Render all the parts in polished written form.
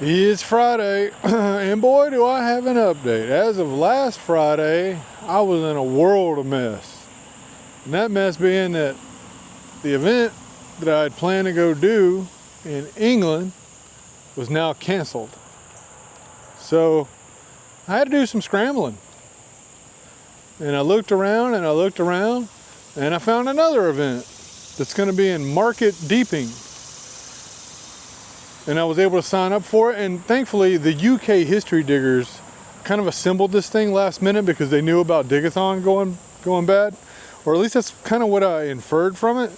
It's Friday, and boy do I have an update. As of last Friday, I was in a world of mess. And that mess being that the event that I had planned to go do in England was now canceled. So I had to do some scrambling. And I looked around and I looked around, and I found another event that's going to be in Market Deeping. And I was able to sign up for it, and thankfully the UK history diggers kind of assembled this thing last minute because they knew about Digathon going bad, or at least that's kind of what I inferred from it.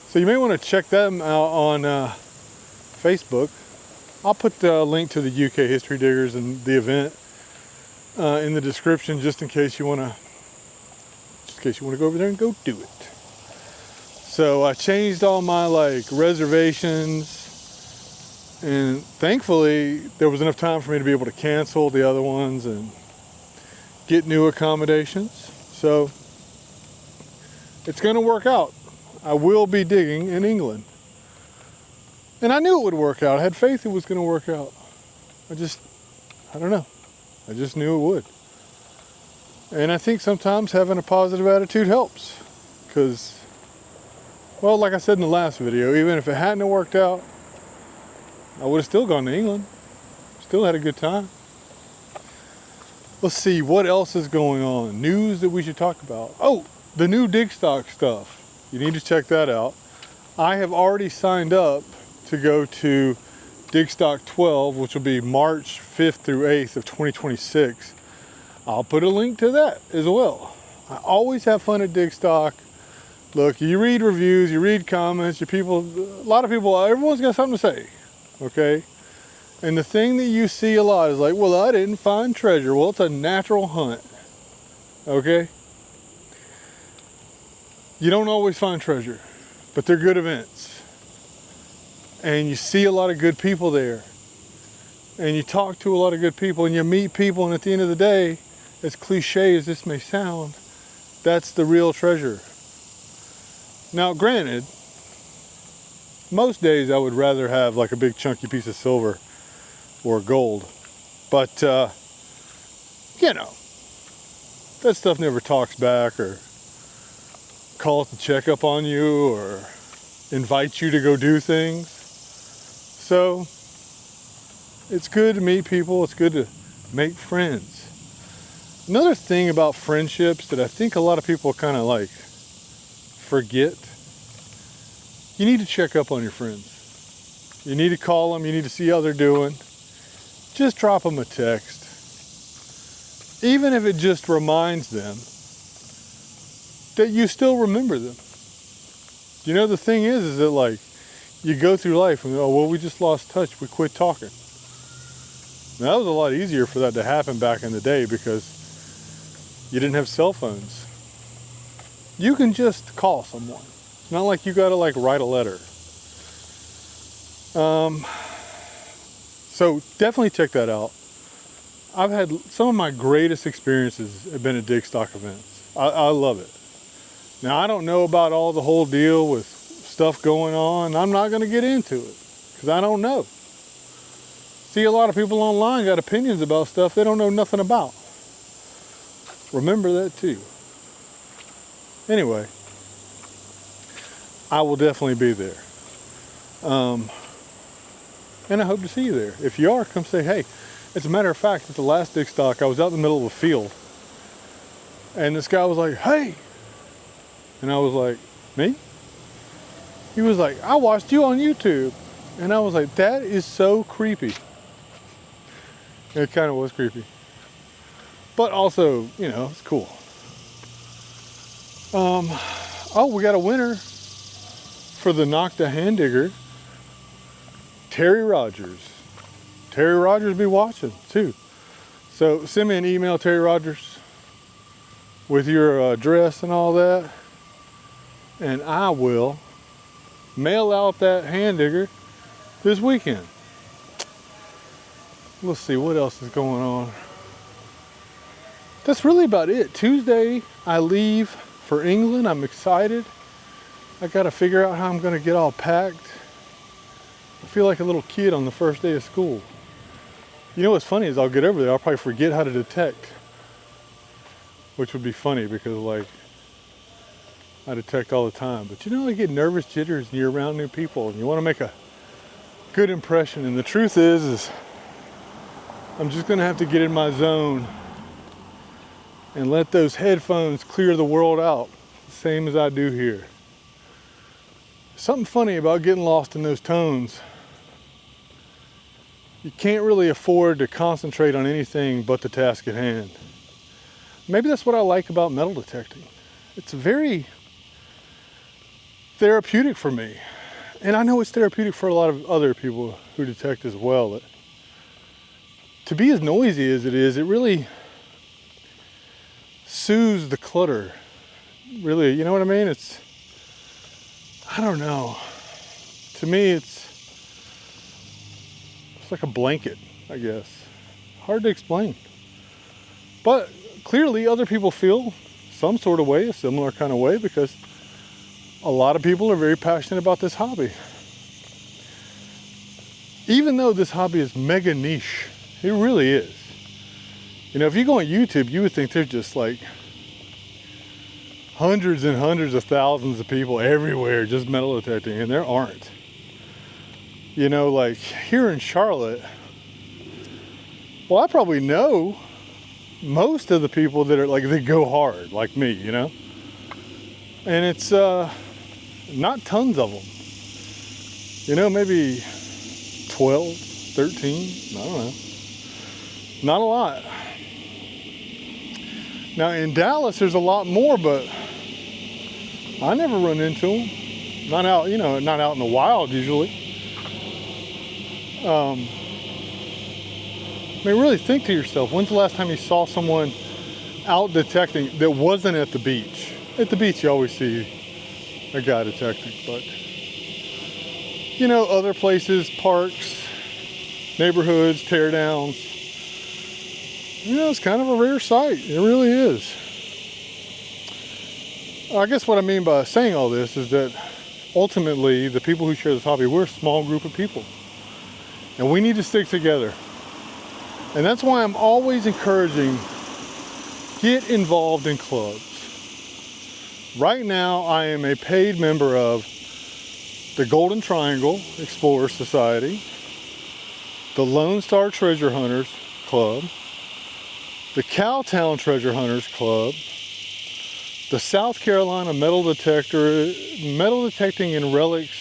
So you may want to check them out on Facebook. I'll put the link to the UK history diggers and the event in the description, just in case you want to go over there and go do it. So I changed all my reservations. And thankfully, there was enough time for me to be able to cancel the other ones and get new accommodations. So it's going to work out. I will be digging in England. And I knew it would work out. I had faith it was going to work out. I don't know. I just knew it would. And I think sometimes having a positive attitude helps. Because, well, like I said in the last video, even if it hadn't worked out, I would have still gone to England. Still had a good time. Let's see, what else is going on? News that we should talk about. Oh, the new Digstock stuff. You need to check that out. I have already signed up to go to Digstock 12, which will be March 5th through 8th of 2026. I'll put a link to that as well. I always have fun at Digstock. Look, you read reviews, you read comments, a lot of people, everyone's got something to say. Okay, and the thing that you see a lot is like, well, I didn't find treasure. Well, it's a natural hunt. Okay, you don't always find treasure, but they're good events, and you see a lot of good people there, and you talk to a lot of good people, and you meet people, and at the end of the day, as cliche as this may sound, that's the real treasure. Now, granted, most days I would rather have a big chunky piece of silver or gold, but that stuff never talks back or calls to check up on you or invites you to go do things. So it's good to meet people, it's good to make friends. Another thing about friendships that I think a lot of people kind of forget, you need to check up on your friends. You need to call them. You need to see how they're doing. Just drop them a text. Even if it just reminds them that you still remember them. You know, the thing is that you go through life and, oh, well, we just lost touch. We quit talking. Now, that was a lot easier for that to happen back in the day because you didn't have cell phones. You can just call someone. It's not like you gotta write a letter. So definitely check that out. I've had some of my greatest experiences have been at Digstock events. I love it. Now, I don't know about all the whole deal with stuff going on. I'm not gonna get into it because I don't know. See, a lot of people online got opinions about stuff they don't know nothing about. Remember that too. Anyway, I will definitely be there. And I hope to see you there. If you are, come say hey. As a matter of fact, at the last Digstock, I was out in the middle of a field. And this guy was like, hey. And I was like, me? He was like, I watched you on YouTube. And I was like, that is so creepy. It kind of was creepy. But also, it's cool. Oh, we got a winner for the Nokta hand digger, Terry Rogers. Terry Rogers be watching too. So send me an email, Terry Rogers, with your address and all that, and I will mail out that hand digger this weekend. Let's see what else is going on. That's really about it. Tuesday, I leave for England. I'm excited. I gotta figure out how I'm gonna get all packed. I feel like a little kid on the first day of school. You know what's funny is I'll get over there, I'll probably forget how to detect, which would be funny because like I detect all the time. But you know, I get nervous jitters and you're around new people and you want to make a good impression. And the truth is I'm just gonna have to get in my zone and let those headphones clear the world out, the same as I do here. Something funny about getting lost in those tones. You can't really afford to concentrate on anything but the task at hand. Maybe that's what I like about metal detecting. It's very therapeutic for me. And I know it's therapeutic for a lot of other people who detect as well. To be as noisy as it is, it really soothes the clutter. Really, you know what I mean? I don't know. To me, it's like a blanket, I guess. Hard to explain. But clearly other people feel some sort of way, a similar kind of way, because a lot of people are very passionate about this hobby. Even though this hobby is mega niche, it really is. You know, if you go on YouTube, you would think there's just like hundreds and hundreds of thousands of people everywhere just metal detecting, and there aren't. You know, like here in Charlotte, well, I probably know most of the people that are like, they go hard, like me, you know? And it's not tons of them. You know, maybe 12, 13, I don't know. Not a lot. Now in Dallas, there's a lot more, but I never run into them. Not out, you know, not out in the wild usually. I mean, really think to yourself, when's the last time you saw someone out detecting that wasn't at the beach? At the beach, you always see a guy detecting, but you know, other places, parks, neighborhoods, teardowns, you know, it's kind of a rare sight. It really is. I guess what I mean by saying all this is that ultimately the people who share this hobby, we're a small group of people and we need to stick together. And that's why I'm always encouraging, get involved in clubs. Right now, I am a paid member of the Golden Triangle Explorer Society, the Lone Star Treasure Hunters Club, the Cowtown Treasure Hunters Club, the South Carolina Metal Detecting and Relics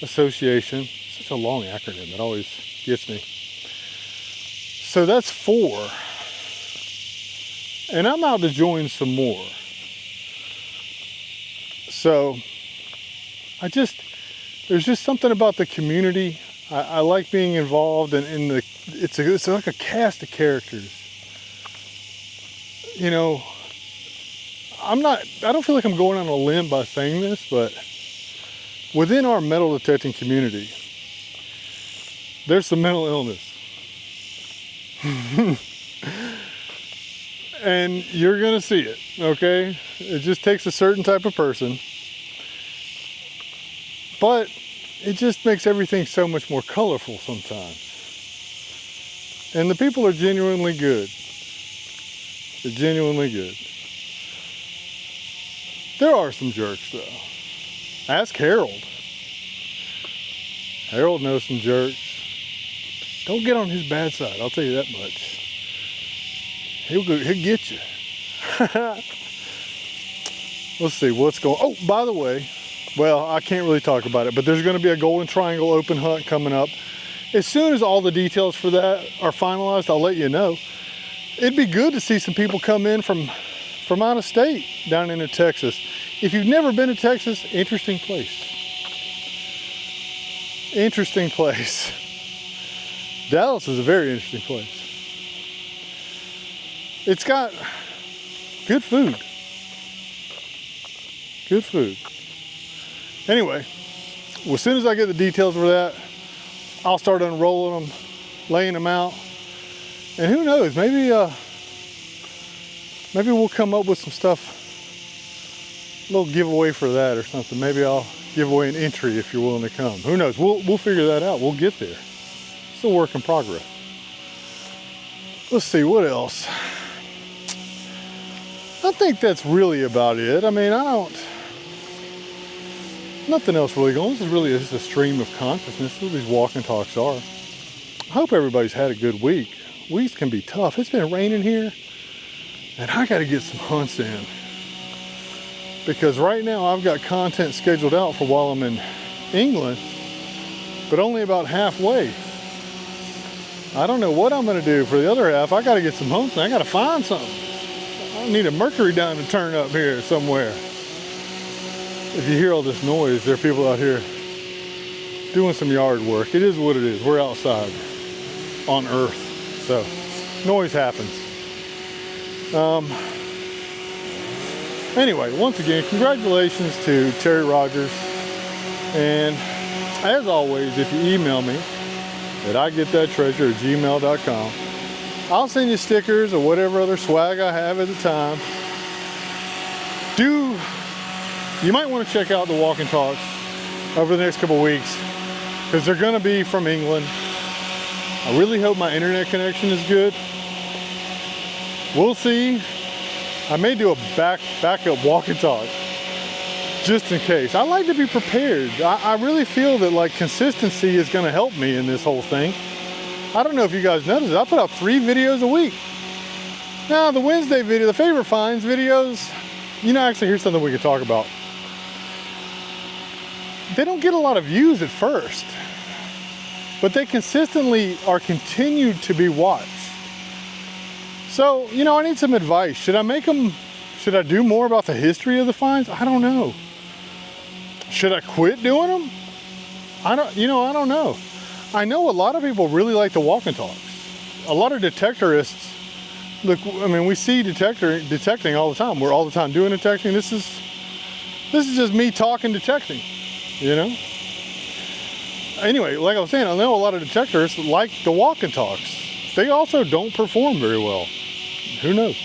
Association. Such a long acronym, it always gets me. So that's 4. And I'm out to join some more. So there's just something about the community. I like being involved in the, it's like a cast of characters. You know, I don't feel like I'm going on a limb by saying this, but within our metal detecting community, there's some mental illness. And you're gonna see it, okay? It just takes a certain type of person. But it just makes everything so much more colorful sometimes. And the people are genuinely good. They're genuinely good. There are some jerks though. Ask Harold. Harold knows some jerks. Don't get on his bad side, I'll tell you that much. He'll get you. Let's see what's going on. Oh, by the way, well, I can't really talk about it, but there's going to be a Golden Triangle open hunt coming up. As soon as all the details for that are finalized, I'll let you know. It'd be good to see some people come in from out of state down into Texas. If you've never been to Texas, interesting place. Interesting place. Dallas is a very interesting place. It's got good food. Good food. Anyway, well, as soon as I get the details for that, I'll start unrolling them, laying them out. And who knows, maybe we'll come up with some stuff, a little giveaway for that or something. Maybe I'll give away an entry if you're willing to come. Who knows, we'll figure that out, we'll get there. It's a work in progress. Let's see, what else? I think that's really about it. I mean, nothing else really going. This is really just a stream of consciousness. That's what these walk and talks are. I hope everybody's had a good week. Weeks can be tough. It's been raining here, and I got to get some hunts in. Because right now I've got content scheduled out for while I'm in England, but only about halfway. I don't know what I'm going to do for the other half. I got to get some hunts, and I got to find something. I need a Mercury down to turn up here somewhere. If you hear all this noise, there are people out here doing some yard work. It is what it is. We're outside on Earth, so noise happens. Anyway, once again, congratulations to Terry Rogers. And as always, if you email me at igetthattreasure@gmail.com, I'll send you stickers or whatever other swag I have at the time. You might want to check out the walk and talks over the next couple weeks, because they're going to be from England. I really hope my internet connection is good. We'll see. I may do a backup walk and talk just in case. I like to be prepared. I really feel that like consistency is going to help me in this whole thing. I don't know if you guys noticed, I put out 3 videos a week. Now the Wednesday video, the favorite finds videos, actually here's something we could talk about. They don't get a lot of views at first, but they consistently are continued to be watched. So, I need some advice. Should I do more about the history of the finds? I don't know. Should I quit doing them? I don't know. I know a lot of people really like the walk and talks. A lot of detectorists, look, I mean, we see detecting all the time. We're all the time doing detecting. This is just me talking detecting, Anyway, like I was saying, I know a lot of detectorists like the walk and talks. They also don't perform very well. Who knows?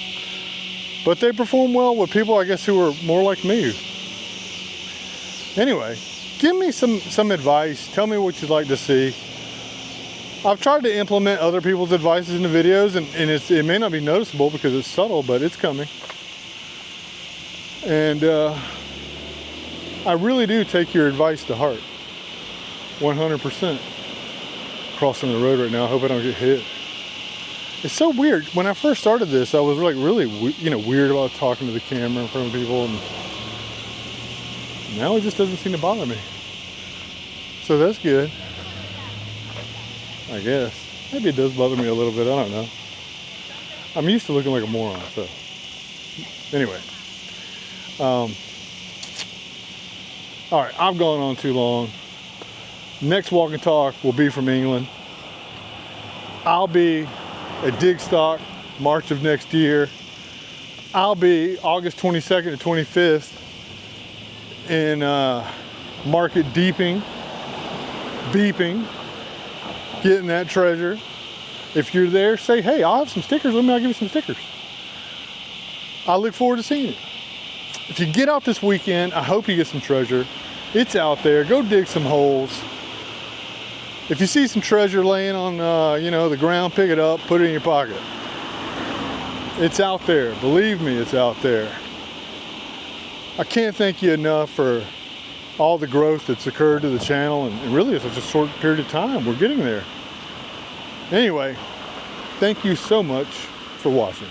But they perform well with people, I guess, who are more like me. Anyway, give me some advice. Tell me what you'd like to see. I've tried to implement other people's advices in the videos, and it may not be noticeable because it's subtle, but it's coming. And I really do take your advice to heart. 100%. Crossing the road right now. I hope I don't get hit. It's so weird. When I first started this, I was like really, weird about talking to the camera in front of people, and now it just doesn't seem to bother me. So that's good, I guess. Maybe it does bother me a little bit. I don't know. I'm used to looking like a moron. So anyway, all right. I've gone on too long. Next walk and talk will be from England. I'll be at Digstock, March of next year. I'll be August 22nd to 25th in Market Beeping, getting that treasure. If you're there, say, hey, I'll have some stickers. I'll give you some stickers. I look forward to seeing it. If you get out this weekend, I hope you get some treasure. It's out there. Go dig some holes. If you see some treasure laying on, the ground, pick it up, put it in your pocket. It's out there. Believe me, it's out there. I can't thank you enough for all the growth that's occurred to the channel, and really it's such a short period of time. We're getting there. Anyway, thank you so much for watching.